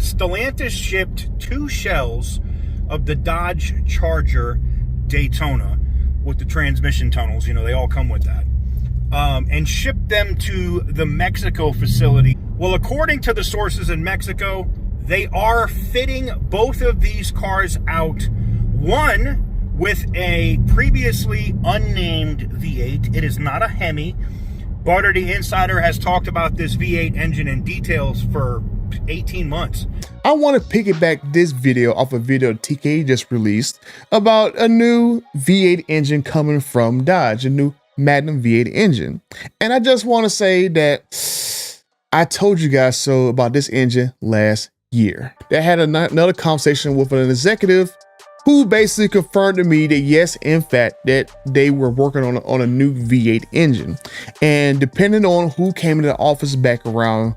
Stellantis shipped 2 shells of the Dodge Charger Daytona with the transmission tunnels. You know, they all come with that. And shipped them to the Mexico facility. Well, according to the sources in Mexico, they are fitting both of these cars out. One with a previously unnamed V8. It is not a Hemi. Butter the Insider has talked about this V8 engine in details for 18 months. I want to piggyback this video off a video TK just released about a new V8 engine coming from Dodge, a new Magnum V8 engine. And I just want to say that I told you guys so about this engine last year. I had another conversation with an executive who basically confirmed to me that yes, in fact, that they were working on a new V8 engine. And depending on who came into the office back around,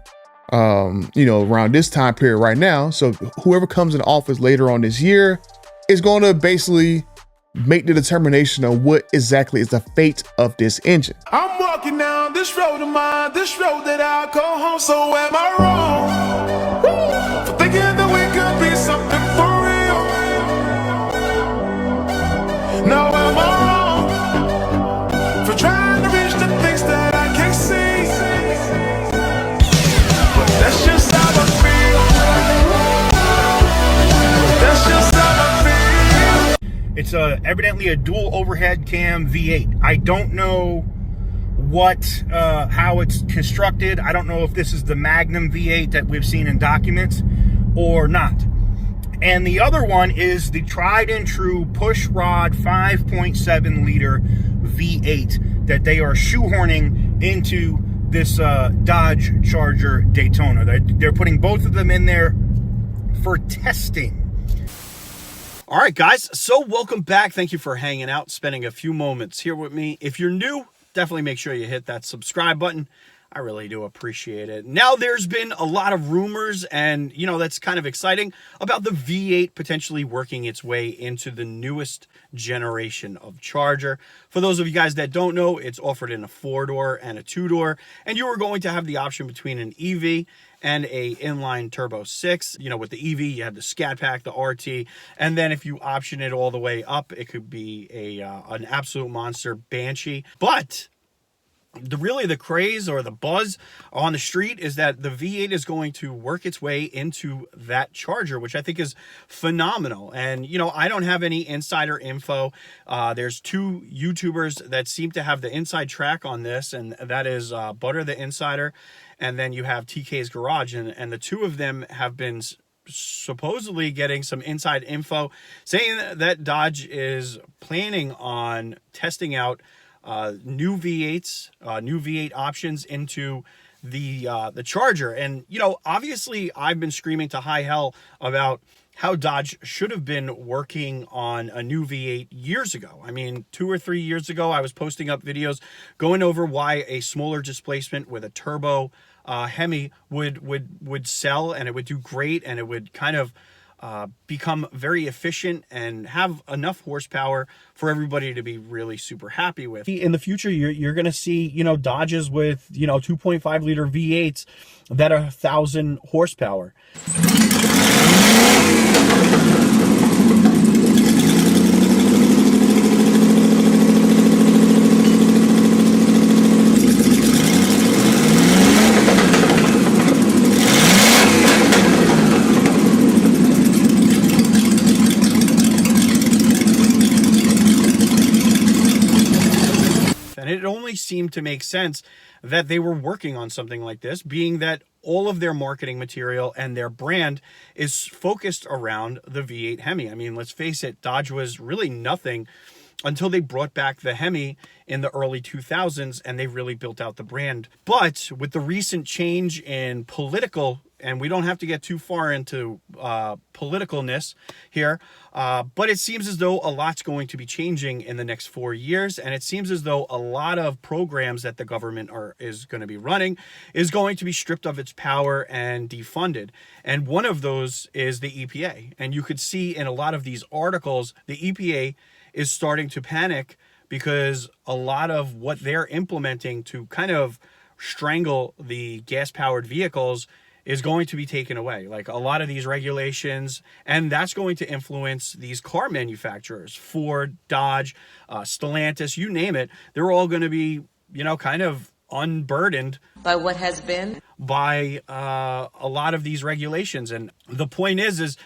around this time period right now, so whoever comes in office later on this year is going to basically make the determination of what exactly is the fate of this engine. I'm walking down this road of mine, this road that I call home, so am I wrong for thinking that we could be something for real? Now am I wrong for trying to reach the things that I can't see? But that's just how I feel. That's just how I feel. It's evidently a dual overhead cam V8. I don't know how it's constructed. I don't know if this is the Magnum V8 that we've seen in documents or not. And the other one is the tried and true push rod 5.7 liter V8 that they are shoehorning into this Dodge Charger Daytona. They're putting both of them in there for testing. All right, guys, so welcome back. Thank you for hanging out, spending a few moments here with me. If you're new, definitely make sure you hit that subscribe button. I really do appreciate it. Now, there's been a lot of rumors, and, you know, that's kind of exciting, about the V8 potentially working its way into the newest generation of Charger. For those of you guys that don't know, it's offered in a 4-door and a 2-door, and you are going to have the option between an EV and a inline turbo 6. You know, with the EV, you have the Scat Pack, the RT, and then if you option it all the way up, it could be an absolute monster Banshee. But really the craze or the buzz on the street is that the V8 is going to work its way into that Charger, which I think is phenomenal. And, you know, I don't have any insider info. There's 2 YouTubers that seem to have the inside track on this, and that is Butter the Insider, and then you have TK's Garage, and the 2 of them have been supposedly getting some inside info saying that Dodge is planning on testing out new V8s, new V8 options into the Charger. And, you know, obviously I've been screaming to high hell about how Dodge should have been working on a new V8 years ago. I mean, 2 or 3 years ago, I was posting up videos going over why a smaller displacement with a turbo Hemi would sell, and it would do great, and it would kind of become very efficient and have enough horsepower for everybody to be really super happy with. In the future, you're going to see, you know, Dodges with, you know, 2.5 liter V8s that are 1,000 horsepower. And it only seemed to make sense that they were working on something like this, being that all of their marketing material and their brand is focused around the V8 Hemi. I mean, let's face it, Dodge was really nothing until they brought back the Hemi in the early 2000s, and they really built out the brand. But with the recent change in political, and we don't have to get too far into politicalness here, but it seems as though a lot's going to be changing in the next 4 years, and it seems as though a lot of programs that the government is going to be running is going to be stripped of its power and defunded. And one of those is the EPA. And you could see in a lot of these articles, the EPA is starting to panic because a lot of what they're implementing to kind of strangle the gas-powered vehicles is going to be taken away. Like a lot of these regulations, and that's going to influence these car manufacturers, Ford, Dodge, Stellantis, you name it. They're all going to be, you know, kind of unburdened by what has been, by a lot of these regulations. And the point is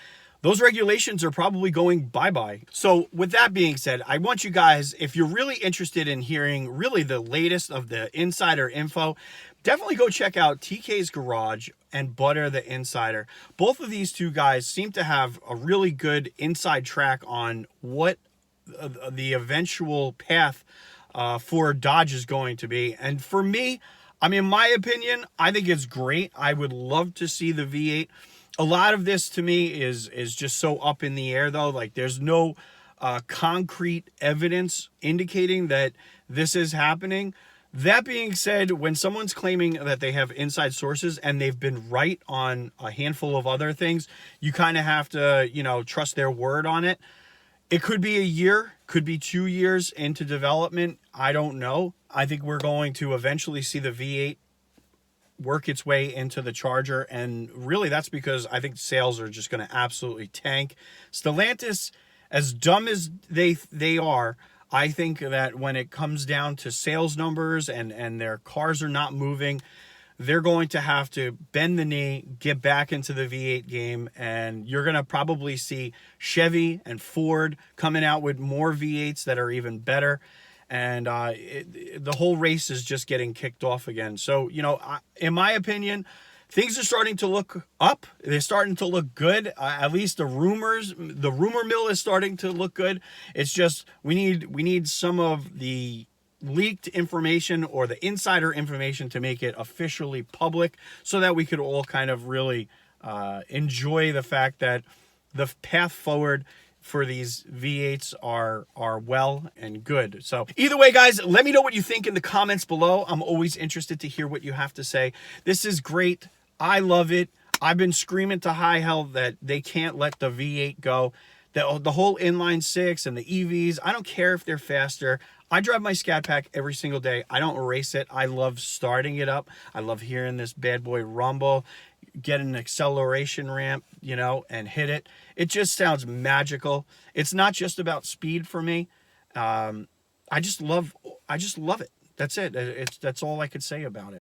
those regulations are probably going bye-bye. So with that being said, I want you guys, if you're really interested in hearing really the latest of the insider info, definitely go check out TK's Garage and Butter the Insider. Both of these two guys seem to have a really good inside track on what the eventual path for Dodge is going to be. And for me, I mean, in my opinion, I think it's great. I would love to see the V8. A lot of this to me is just so up in the air, though. Like there's no concrete evidence indicating that this is happening. That being said, when someone's claiming that they have inside sources and they've been right on a handful of other things, you kind of have to, you know, trust their word on it. It could be a year, could be 2 years into development. I don't know. I think we're going to eventually see the V8 work its way into the Charger, and really that's because I think sales are just going to absolutely tank. Stellantis, as dumb as they are, I think that when it comes down to sales numbers and their cars are not moving, they're going to have to bend the knee, get back into the V8 game, and you're going to probably see Chevy and Ford coming out with more V8s that are even better. And the whole race is just getting kicked off again. So, you know, in my opinion, things are starting to look up. They're starting to look good. At least the rumor mill is starting to look good. It's just we need some of the leaked information or the insider information to make it officially public, so that we could all kind of really enjoy the fact that the path forward for these V8s are well and good. So either way, guys, let me know what you think in the comments below. I'm always interested to hear what you have to say. This is great. I love it. I've been screaming to high hell that they can't let the V8 go. The whole inline six and the EVs, I don't care if they're faster. I drive my Scat Pack every single day. I don't race it. I love starting it up. I love hearing this bad boy rumble, get an acceleration ramp, you know, and hit it. It just sounds magical. It's not just about speed for me. I just love it. That's it. That's all I could say about it.